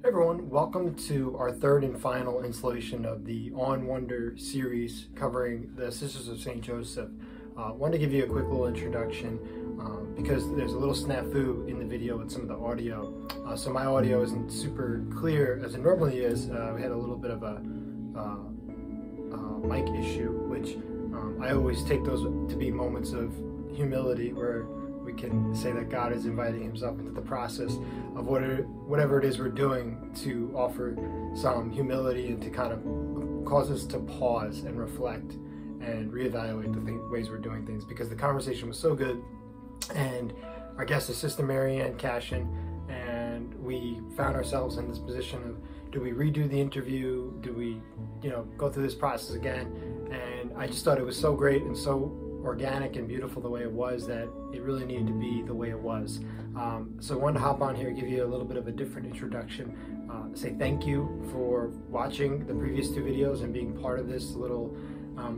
Hey everyone, welcome to our third and final installation of the On Wonder series covering the Sisters of St. Joseph. I wanted to give you a quick little introduction because there's a little snafu in the video with some of the audio. So my audio isn't super clear as it normally is. We had a little bit of a mic issue, which I always take those to be moments of humility where we can say that God is inviting himself into the process of whatever it is we're doing to offer some humility and to kind of cause us to pause and reflect and reevaluate the ways we're doing things, because the conversation was so good. And our guest is Sister Marianne Cashin, and we found ourselves in this position of, do we redo the interview? Do we, go through this process again? And I just thought it was so great and so organic and beautiful the way it was that it really needed to be the way it was. So I wanted to hop on here, give you a little bit of a different introduction, say thank you for watching the previous two videos and being part of this little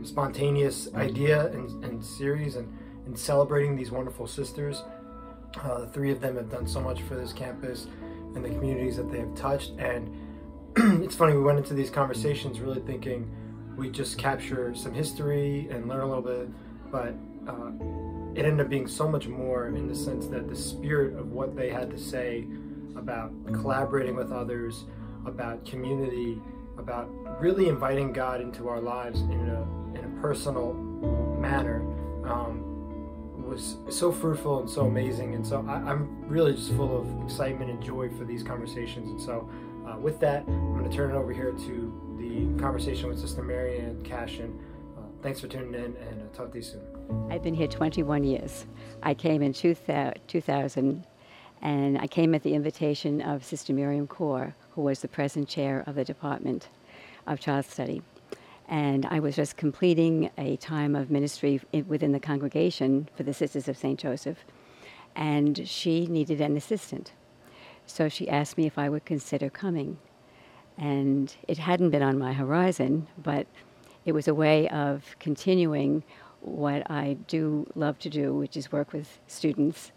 spontaneous idea and series and celebrating these wonderful sisters. The three of them have done so much for this campus and the communities that they have touched. And it's funny, we went into these conversations really thinking we just capture some history and learn a little bit, but it ended up being so much more, in the sense that the spirit of what they had to say about collaborating with others, about community, about really inviting God into our lives in a personal manner, was so fruitful and so amazing. And so I'm really just full of excitement and joy for these conversations. And so with that, I'm going to turn it over here to the conversation with Sister Marianne Cashin. Thanks for tuning in, and I'll talk to you soon. I've been here 21 years. I came in 2000, and I came at the invitation of Sister Miriam Kaur, who was the present chair of the Department of Child Study. And I was just completing a time of ministry within the congregation for the Sisters of St. Joseph, and she needed an assistant. So she asked me if I would consider coming. And it hadn't been on my horizon, but it was a way of continuing what I do love to do, which is work with students.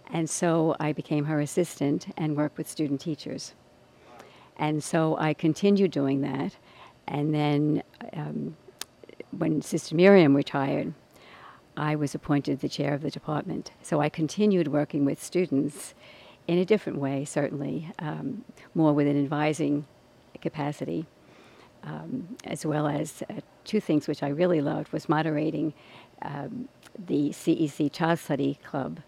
And so I became her assistant and worked with student teachers. And so I continued doing that. And then when Sister Miriam retired, I was appointed the chair of the department. So I continued working with students in a different way, certainly, more with an advising capacity. As well as two things which I really loved was moderating the CEC Child Study Club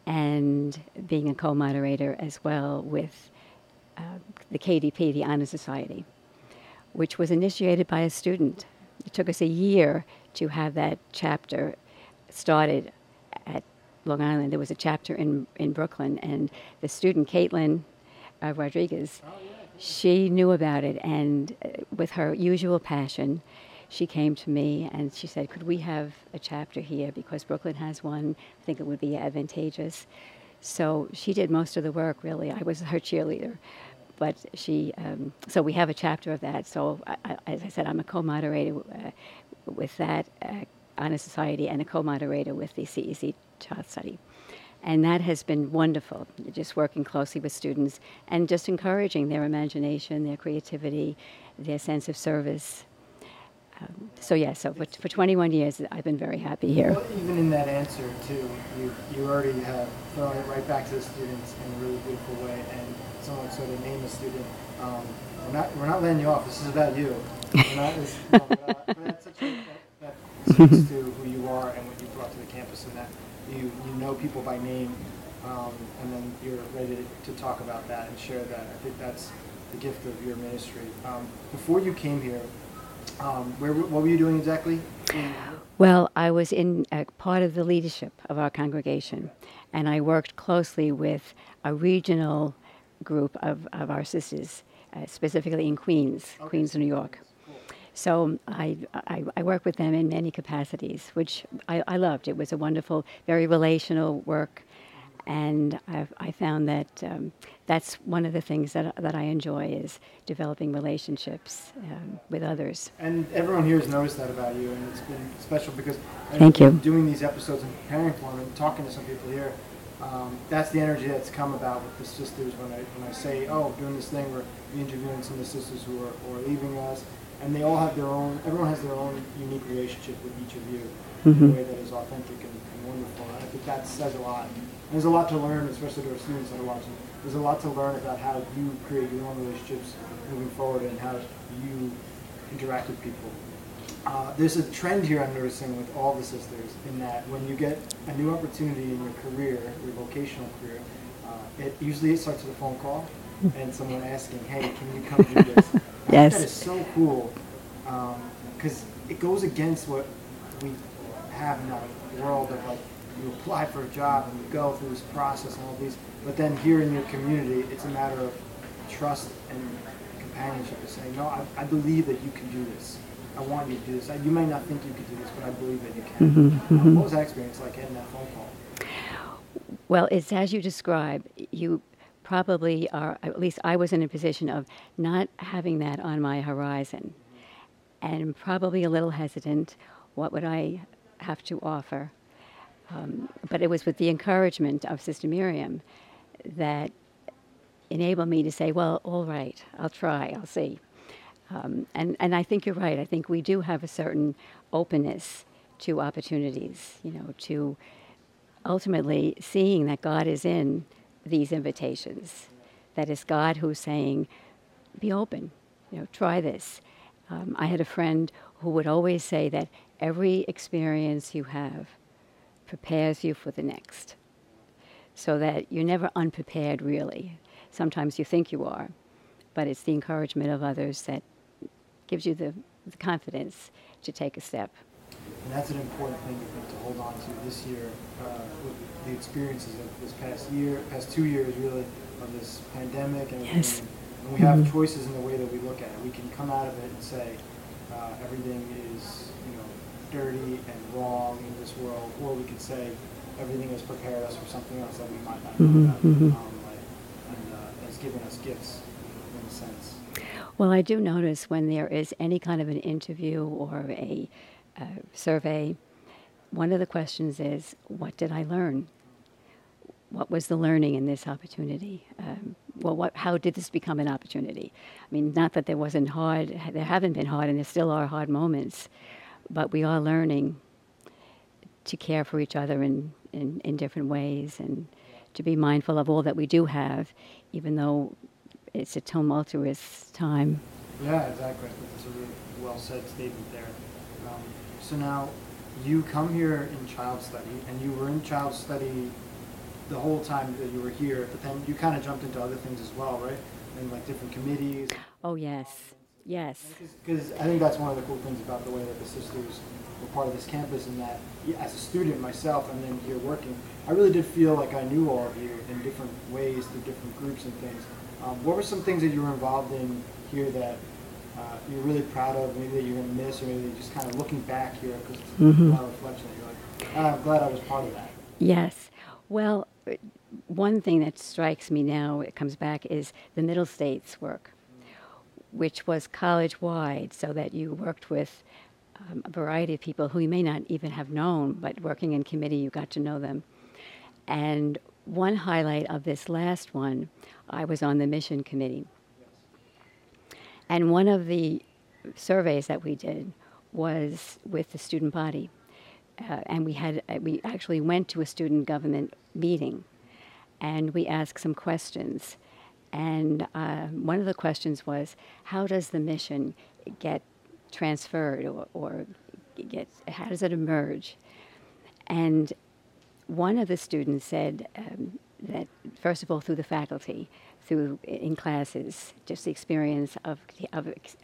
and being a co-moderator as well with the KDP, the Honor Society, which was initiated by a student. It took us a year to have that chapter started at Long Island. There was a chapter in Brooklyn, and the student, Caitlin Rodriguez, she knew about it, and with her usual passion, she came to me and she said, could we have a chapter here, because Brooklyn has one. I think it would be advantageous. So she did most of the work, really. I was her cheerleader. But so we have a chapter of that. So as I said, I'm a co-moderator with that Honor Society and a co-moderator with the CEC Child Study. And that has been wonderful, just working closely with students and just encouraging their imagination, their creativity, their sense of service. So for 21 years, I've been very happy here. Well, even in that answer, too, you already have thrown it right back to the students in a really beautiful way. And someone sort of named a student, we're not letting you off, this is about you. We're not, but that's that speaks to who you are and what you brought to the campus, and that you know people by name, and then you're ready to talk about that and share that. I think that's the gift of your ministry. Before you came here, what were you doing exactly? Well, I was in part of the leadership of our congregation, and I worked closely with a regional group of our sisters, specifically in Queens, New York. Cool. So I worked with them in many capacities, which I loved. It was a wonderful, very relational work, and I found that that's one of the things that I enjoy, is developing relationships with others. And everyone here has noticed that about you, and it's been special because Thank you. doing these episodes and preparing for them and talking to some people here, That's the energy that's come about with the sisters when I say, oh, doing this thing, we're interviewing some of the sisters who are leaving us, and they all have their own, everyone has their own unique relationship with each of you in a way that is authentic and wonderful. And I think that says a lot. And there's a lot to learn, especially to our students that are watching. There's a lot to learn about how you create your own relationships moving forward and how you interact with people. There's a trend here I'm noticing with all the sisters in that when you get a new opportunity in your career, your vocational career, it usually starts with a phone call and someone asking, hey, can you come do this? I Yes. think that is so cool because it goes against what we have in our world of like you apply for a job and you go through this process and all these, but then here in your community, it's a matter of trust and companionship of saying, no, I believe that you can do this. I want you to do this. You may not think you could do this, but I believe that you can. What was that experience like getting that phone call? Well, it's as you describe. You probably are, at least I was in a position of not having that on my horizon and probably a little hesitant. What would I have to offer? But it was with the encouragement of Sister Miriam that enabled me to say, well, all right, I'll try, I'll see. And I think you're right. I think we do have a certain openness to opportunities, to ultimately seeing that God is in these invitations, that it's God who's saying, be open, try this. I had a friend who would always say that every experience you have prepares you for the next, so that you're never unprepared, really. Sometimes you think you are, but it's the encouragement of others that gives you the confidence to take a step. And that's an important thing I think to hold on to this year with the experiences of this past 2 years really, of this pandemic. And, Yes. and we have choices in the way that we look at it. We can come out of it and say everything is dirty and wrong in this world, or we could say everything has prepared us for something else that we might not know about, and has given us gifts in a sense. Well, I do notice when there is any kind of an interview or a survey, one of the questions is, what did I learn? What was the learning in this opportunity? How did this become an opportunity? I mean, not that there haven't been hard, and there still are hard moments, but we are learning to care for each other in different ways and to be mindful of all that we do have, even though it's a tumultuous time. Yeah, exactly. I think that's a really well-said statement there. So now, you come here in child study, and you were in child study the whole time that you were here, but then you kind of jumped into other things as well, right? And like different committees. Oh, yes. Yes. Because I think that's one of the cool things about the way that the sisters were part of this campus, and that as a student myself and then here working, I really did feel like I knew all of you in different ways through different groups and things. What were some things that you were involved in here that you're really proud of, maybe that you're going to miss, or maybe just kind of looking back here, because it's a lot of reflection, you're like, I'm glad I was part of that. Yes. Well, one thing that strikes me now, it comes back, is the Middle States work, which was college-wide, so that you worked with a variety of people who you may not even have known, but working in committee, you got to know them. And one highlight of this last one, I was on the mission committee. And one of the surveys that we did was with the student body. And we actually went to a student government meeting, and we asked some questions. And one of the questions was, how does the mission get transferred, or how does it emerge? And one of the students said that, first of all, through the faculty, in classes, just the experience of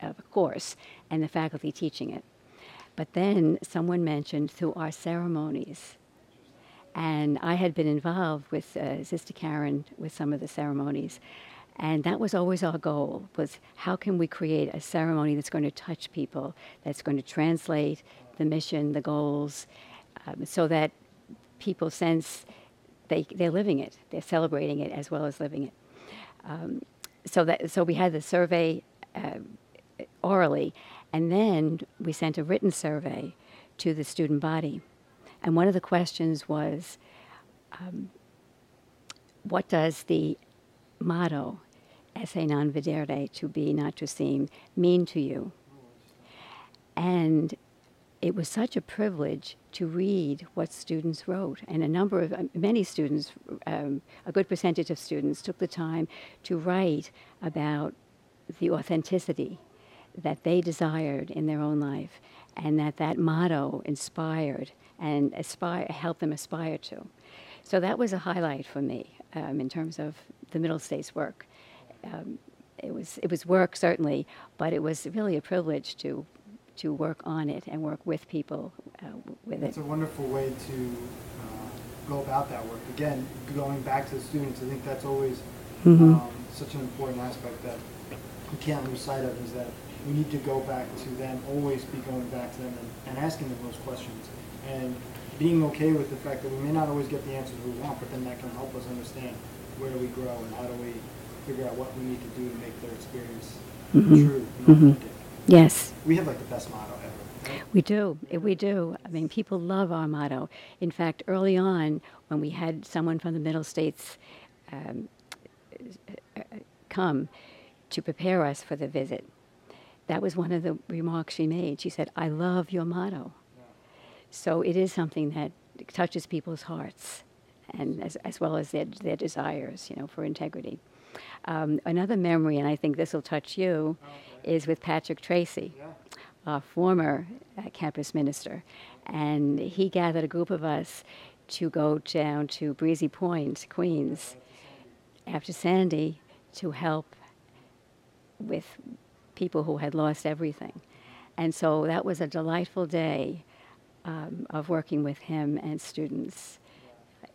a course and the faculty teaching it. But then someone mentioned through our ceremonies. And I had been involved with Sister Karen with some of the ceremonies. And that was always our goal, was how can we create a ceremony that's going to touch people, that's going to translate the mission, the goals, so that people sense they're living it, they're celebrating it as well as living it. So we had the survey orally, and then we sent a written survey to the student body. And one of the questions was, what does the motto, esse non videre, to be, not to seem, mean to you? And it was such a privilege to read what students wrote. And many students, a good percentage of students, took the time to write about the authenticity that they desired in their own life, and that motto inspired and helped them aspire to. So that was a highlight for me in terms of the Middle States work. It was work, certainly, but it was really a privilege to work on it and work with people with it. It's a wonderful way to go about that work. Again, going back to the students, I think that's always such an important aspect that we can't lose sight of, is that we need to go back to them, always be going back to them and asking them those questions. And being okay with the fact that we may not always get the answers we want, but then that can help us understand where do we grow and how do we figure out what we need to do to make their experience true and authentic. Yes. We have like the best motto ever. Right? We do. We do. I mean, people love our motto. In fact, early on, when we had someone from the Middle States come to prepare us for the visit, that was one of the remarks she made. She said, "I love your motto." Yeah. So it is something that touches people's hearts, and as well as their desires, for integrity. Another memory, and I think this will touch you, is with Patrick Tracy, a former campus minister. And he gathered a group of us to go down to Breezy Point, Queens, after Sandy, to help with people who had lost everything. And so that was a delightful day of working with him and students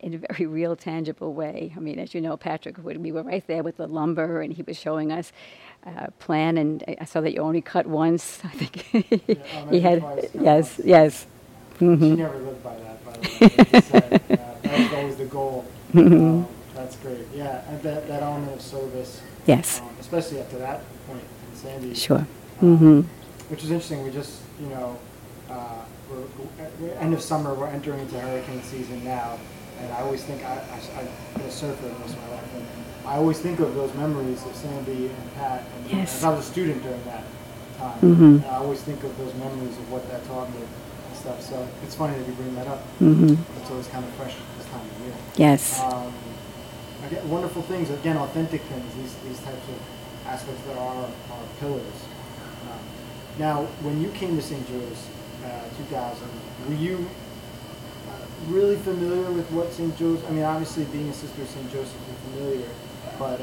in a very real, tangible way. I mean, as you know, Patrick, we were right there with the lumber, and he was showing us a plan, and I saw that you only cut once. I think he had, yes. Mm-hmm. She never lived by that, by the way. That was always the goal. That's great. Yeah, and that element of service. Yes. Especially up to that point in Sandy. Sure. Which is interesting. We just, we're end of summer. We're entering into hurricane season now. And I always think, I've been a surfer most of my life, and I always think of those memories of Sandy and Pat. And yes. I was a student during that time. And I always think of those memories of what that taught me and stuff. So it's funny that you bring that up. It's always kind of fresh this time of year. Yes. Again, wonderful things, again, authentic things, these types of aspects that are pillars. Now, when you came to St. Joe's 2000, were you really familiar with what St. Joe's, I mean, obviously being a sister of St. Joseph, you're familiar, but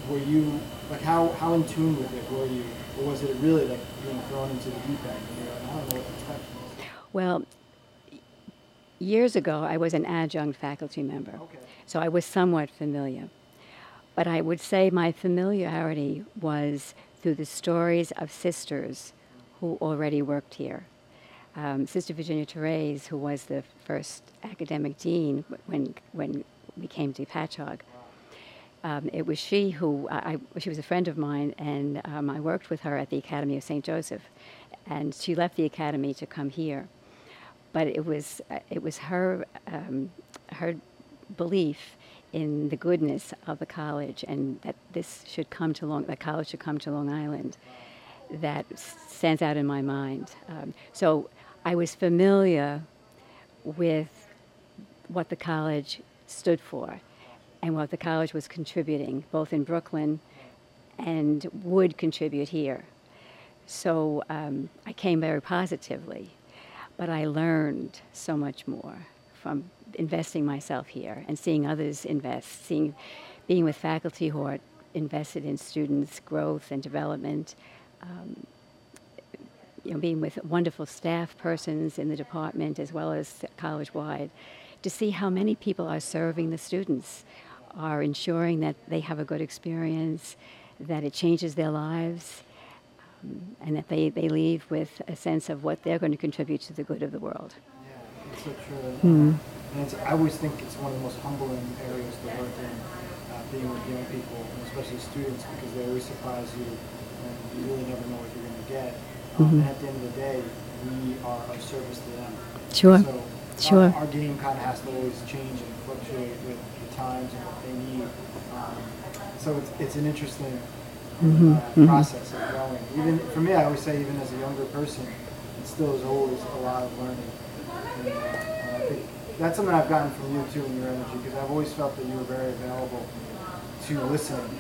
were you, like, how in tune with it were you? Or was it really like being thrown into the deep end? And you're like, I don't know what to expect. Well, years ago, I was an adjunct faculty member, so I was somewhat familiar. But I would say my familiarity was through the stories of sisters who already worked here. Sister Virginia Therese, who was the first academic dean when we came to Patchogue, it was she who, she was a friend of mine, and I worked with her at the Academy of St. Joseph, and she left the academy to come here. But it was her belief in the goodness of the college, and that that college should come to Long Island, that stands out in my mind. So I was familiar with what the college stood for and what the college was contributing, both in Brooklyn and would contribute here. So I came very positively, but I learned so much more from investing myself here and seeing others invest, being with faculty who are invested in students' growth and development, being with wonderful staff persons in the department as well as college-wide, to see how many people are serving the students, are ensuring that they have a good experience, that it changes their lives, and that they leave with a sense of what they're going to contribute to the good of the world. Yeah, it's so true. And I always think it's one of the most humbling areas to work in, being with young people, and especially students, because they always surprise you, and you really never know what you're going to get. And at the end of the day, we are of service to them. Sure. So Sure. our game kind of has to always change and fluctuate with the times and what they need. So it's an interesting process of growing. Even for me, I always say, even as a younger person, it still is always a lot of learning. And I think that's something I've gotten from you too in your energy, because I've always felt that you were very available to listening.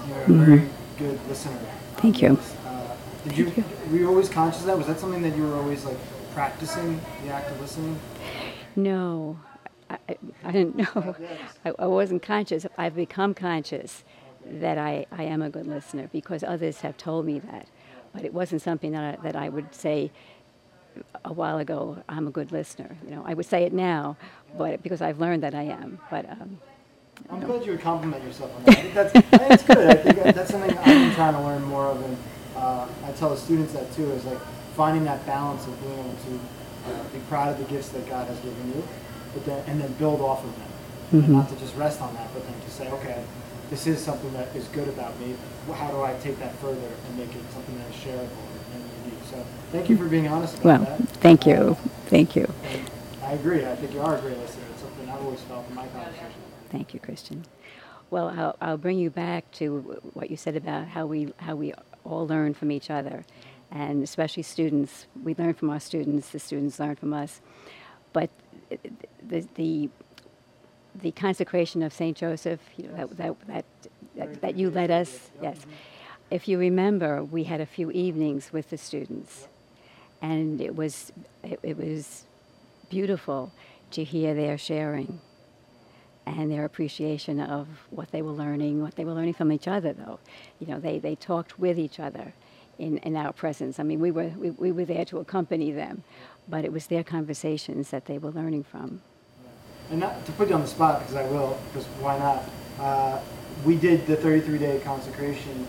You're a very good listener. Thank you. Were you always conscious of that? Was that something that you were always like practicing, the act of listening? No, I didn't know. I wasn't conscious. I've become conscious that I am a good listener because others have told me that. But it wasn't something that I would say a while ago, I'm a good listener. I would say it now, but because I've learned that I am. But I'm glad you would compliment yourself on that. I think that's good. I think that's something I've been trying to learn more of, and I tell the students that too, is like finding that balance of being able to be proud of the gifts that God has given you, and then build off of them. And not to just rest on that, but then to say, okay, this is something that is good about me. How do I take that further and make it something that is shareable and unique? So thank you for being honest about that. Thank you. Thank you. And I agree. I think you are a great listener. It's something I've always felt in my conversation. Thank you, Christian. Well, I'll bring you back to what you said about how we all learn from each other, and especially students. We learn from our students. The students learn from us. But the consecration of Saint Joseph, that you led us. Yes, if you remember, we had a few evenings with the students, and it was beautiful to hear their sharing and their appreciation of what they were learning from each other, though. They talked with each other in our presence. I mean, we were there to accompany them, but it was their conversations that they were learning from. And not to put you on the spot, because I will, because why not? We did the 33-day consecration,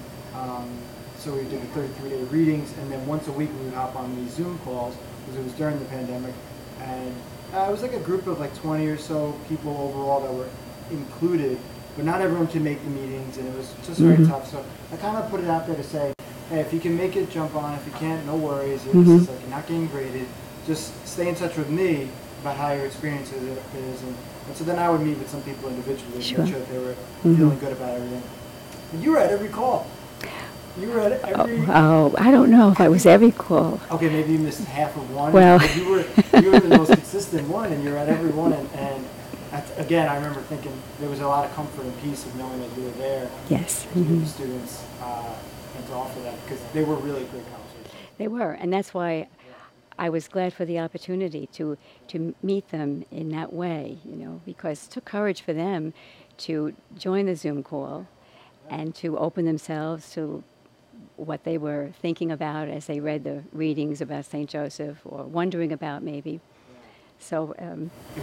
so we did the 33-day readings, and then once a week we would hop on these Zoom calls, because it was during the pandemic, and it was like a group of like 20 or so people overall that were included, but not everyone can make the meetings, and it was just very tough. So I kind of put it out there to say, hey, if you can make it, jump on. If you can't, no worries. It's like you're not getting graded. Just stay in touch with me about how your experience is. And so then I would meet with some people individually to make sure that they were feeling good about everything. And you were at every call. You were at every... Oh, I don't know if I was every call. Okay, maybe you missed half of one. Well... But you were the most consistent one, and you were at every one. And again, I remember thinking there was a lot of comfort and peace of knowing that you were there. Yes. To meet the students and to offer that, because they were really great conversations. They were, and that's why I was glad for the opportunity to meet them in that way, because it took courage for them to join the Zoom call and to open themselves to what they were thinking about as they read the readings about St. Joseph or wondering about maybe. So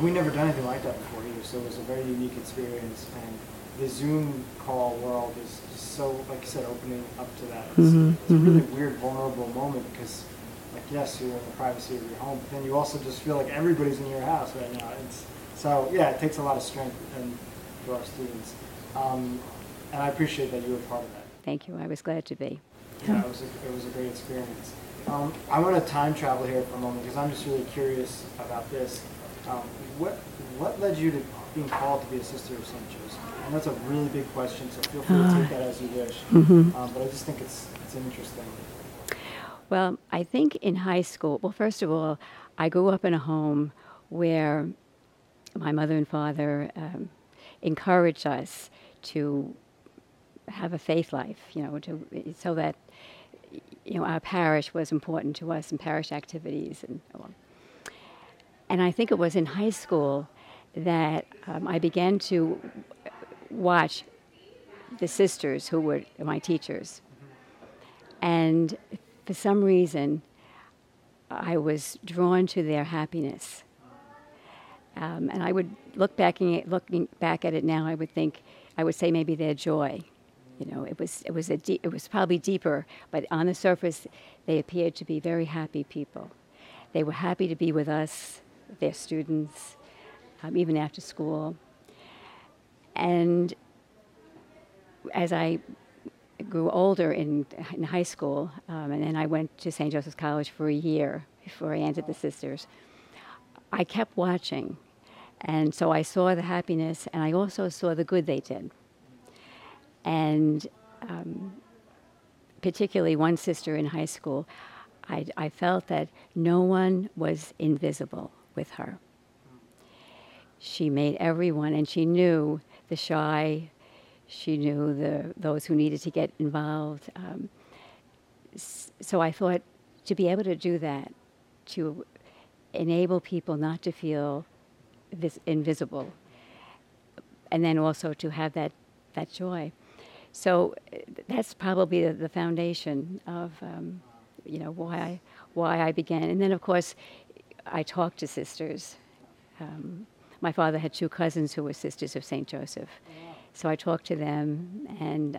we never done anything like that before either, so it was a very unique experience, and the Zoom call world is just so, like you said, opening up to that. It's a really weird, vulnerable moment, because yes, you're in the privacy of your home, but then you also just feel like everybody's in your house right now. It takes a lot of strength for our students. And I appreciate that you were part of that. Thank you. I was glad to be. Yeah, it was a great experience. I want to time travel here for a moment, because I'm just really curious about this. What led you to being called to be a sister of St. Joseph? I know it's a really big question, so feel free to take that as you wish. But I just think it's interesting. Well, I think in high school, first of all, I grew up in a home where my mother and father encouraged us to have a faith life, so that, our parish was important to us and parish activities. And I think it was in high school that I began to watch the sisters who were my teachers. And for some reason, I was drawn to their happiness. And I would looking back at it now, I would say maybe their joy. It was probably deeper, but on the surface, they appeared to be very happy people. They were happy to be with us, their students, even after school. And as I grew older in high school, and then I went to St. Joseph's College for a year before I entered the Sisters, I kept watching. And so I saw the happiness, and I also saw the good they did. And particularly one sister in high school, I felt that no one was invisible with her. She made everyone, and she knew the shy, she knew those who needed to get involved. So I thought to be able to do that, to enable people not to feel invisible, and then also to have that joy. So that's probably the foundation of why I began. And then of course I talked to sisters. My father had 2 cousins who were sisters of St. Joseph, so I talked to them. And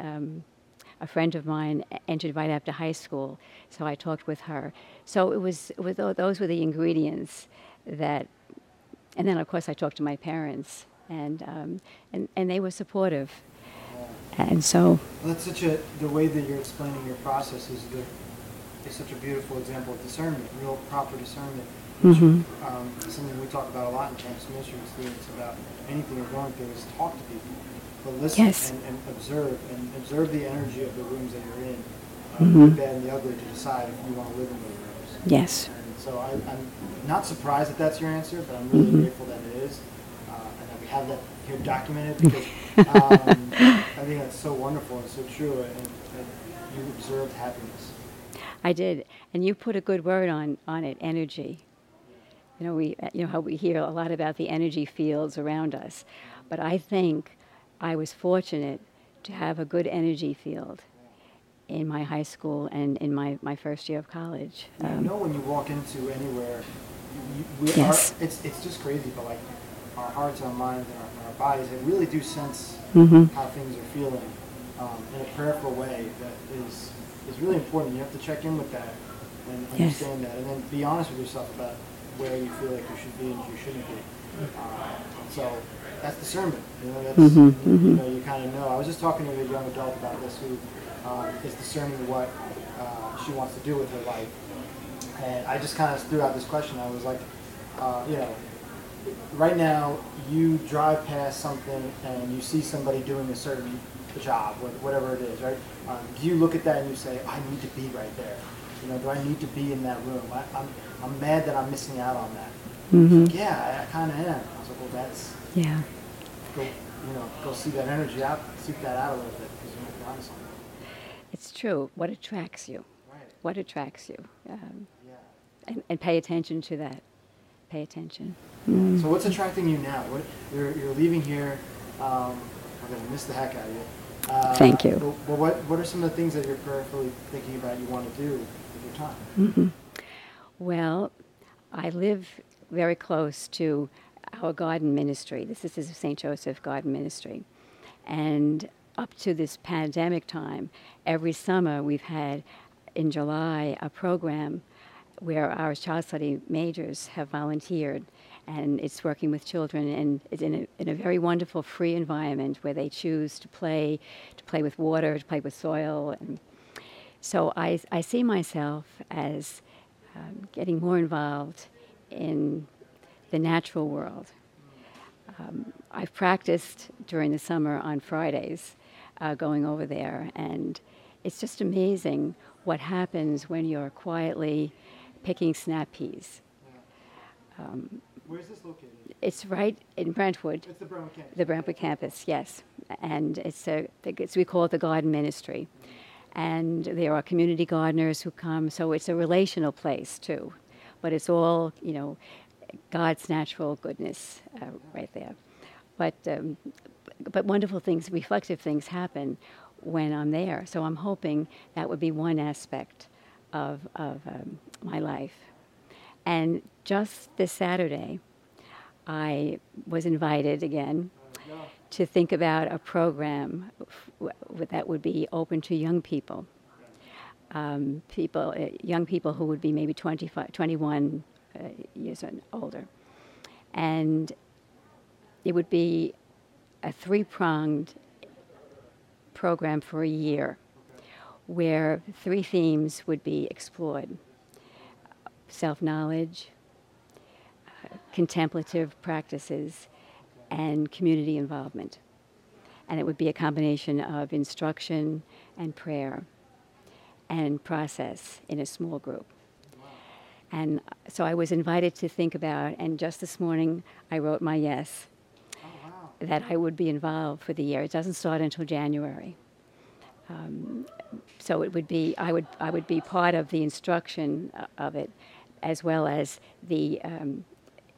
a friend of mine entered right after high school, so I talked with her. So those were the ingredients that. And then, of course, I talked to my parents, and they were supportive. And so... Well, that's the way that you're explaining your process is such a beautiful example of discernment, real proper discernment, which something we talk about a lot in campus ministry with students about anything you're going through is talk to people, but listen and observe the energy of the rooms that you're in, the good, bad, and the ugly, to decide if you want to live in those rooms. Yes. So I'm not surprised that that's your answer, but I'm really grateful that it is, and that we have that here documented, because I think that's so wonderful and so true, and you observed happiness. I did, and you put a good word on it, energy. How we hear a lot about the energy fields around us, but I think I was fortunate to have a good energy field in my high school and in my first year of college. When you walk into anywhere, it's just crazy, but like our hearts, our minds, and our bodies, they really do sense how things are feeling in a prayerful way that is really important. You have to check in with that and understand that, and then be honest with yourself about where you feel like you should be and you shouldn't be. So that's discernment. You kind of know. I was just talking to a young adult about this who is discerning what she wants to do with her life. And I just kind of threw out this question. I was like, right now you drive past something and you see somebody doing a certain job, whatever it is, right? Do you look at that and you say, I need to be right there? Do I need to be in that room? I'm mad that I'm missing out on that. Like, yeah, I kind of am. I was like, well, that's... Yeah. Go see that energy out, seek that out a little bit, because you might be onto something. It's true. What attracts you? Right. What attracts you? And pay attention to that. Pay attention. So what's attracting you now? You're leaving here. I'm going to miss the heck out of you. Thank you. But what are some of the things that you're prayerfully thinking about you want to do with your time? Well, I live very close to our garden ministry. This is the St. Joseph Garden Ministry. And up to this pandemic time, every summer we've had, in July, a program where our child study majors have volunteered, and it's working with children, and it's in a very wonderful free environment where they choose to play with water, to play with soil. And so I see myself as getting more involved in the natural world. I've practiced during the summer on Fridays, going over there, and it's just amazing what happens when you're quietly picking snap peas. Where's this located? It's right in Brentwood. It's the Brentwood campus. The Brentwood campus, yes. And we call it the Garden Ministry. And there are community gardeners who come, so it's a relational place too. But it's all, God's natural goodness right there. But wonderful things, reflective things happen when I'm there. So I'm hoping that would be one aspect of my life. And just this Saturday, I was invited again to think about a program that would be open to young people. Young people who would be maybe 21 years and older. And it would be a 3-pronged program for a year where 3 themes would be explored: self-knowledge, contemplative practices, and community involvement. And it would be a combination of instruction and prayer and process in a small group. And so I was invited to think about, and just this morning I wrote my yes, that I would be involved for the year. It doesn't start until January. So it would be, I would be part of the instruction of it, as well as the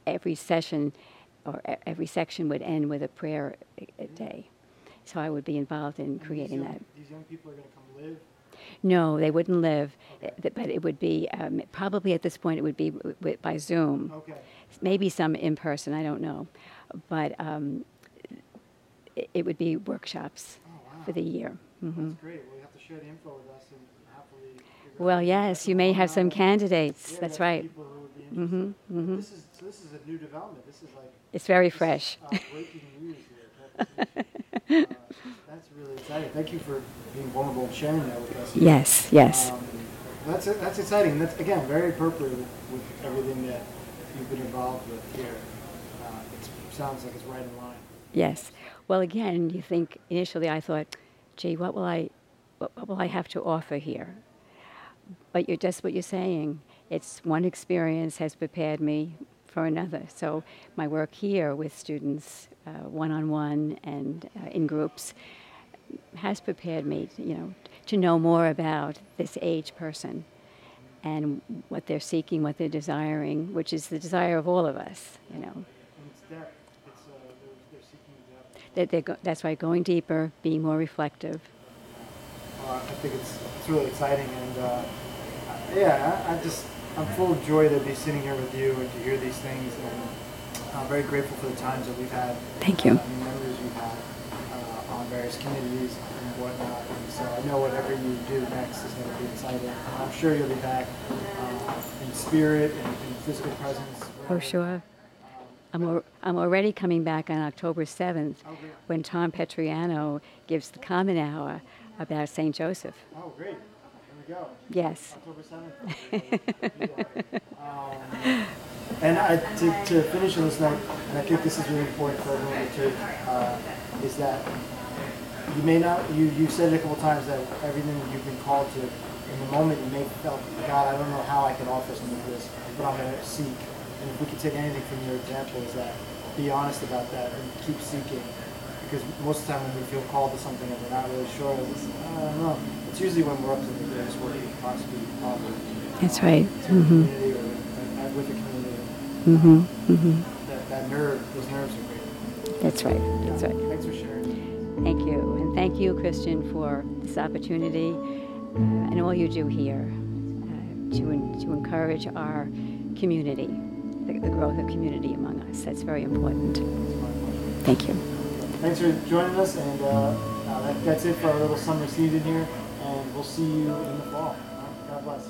every session or every section would end with a prayer a day. So I would be involved in creating that. These young people are going to come live? No, they wouldn't live, but it would be, probably at this point it would be by Zoom. Okay. Maybe some in person, I don't know. But it would be workshops for the year. Mm-hmm. That's great. Well, you have to share the info with us and hopefully figure Well, out yes, you may have some candidates. Yeah, That's we have right. people who would be interested. Mm-hmm. Mm-hmm. This is a new development. This is like It's very this is, fresh. breaking news here. That's really exciting. Thank you for being vulnerable and sharing that with us. Yes, yes. That's exciting. That's again very appropriate with everything that you've been involved with here. It sounds like it's right in line. Yes. Well, again, you think initially I thought, gee, what will I have to offer here? But you're just what you're saying. It's one experience has prepared me for another. So my work here with students, one-on-one and in groups, has prepared me, to know more about this age person and what they're seeking, what they're desiring, which is the desire of all of us, And it's depth. They're seeking depth. That's why going deeper, being more reflective. I think it's really exciting, and I'm full of joy to be sitting here with you and to hear these things, and I'm very grateful for the times that we've had. Thank you. And the memories we've had on various communities and whatnot. And so I know whatever you do next is going to be exciting. I'm sure you'll be back in spirit and in physical presence. Oh, sure. I'm already coming back on October 7th when Tom Petriano gives the Common Hour about St. Joseph. Oh, great. There we go. Yes. October 7th. And to finish on this note, and I think this is really important for everyone to take, is that you may not, you said it a couple times that everything that you've been called to, in the moment you may felt, God, I don't know how I can offer something to this, but I'm going to seek. And if we could take anything from your example, is that be honest about that and keep seeking. Because most of the time when we feel called to something and we're not really sure, I don't know. It's usually when we're up to the greatest work we can possibly offer. That's right. Mm-hmm. Community or with the community. Mm-hmm. Mm-hmm. Those nerves are great. That's right. That's right. Thanks for sharing. Thank you. And thank you, Christian, for this opportunity and all you do here to encourage our community, the growth of community among us. That's very important. Thank you. Thanks for joining us, and that's it for our little summer season here, and we'll see you in the fall. God bless.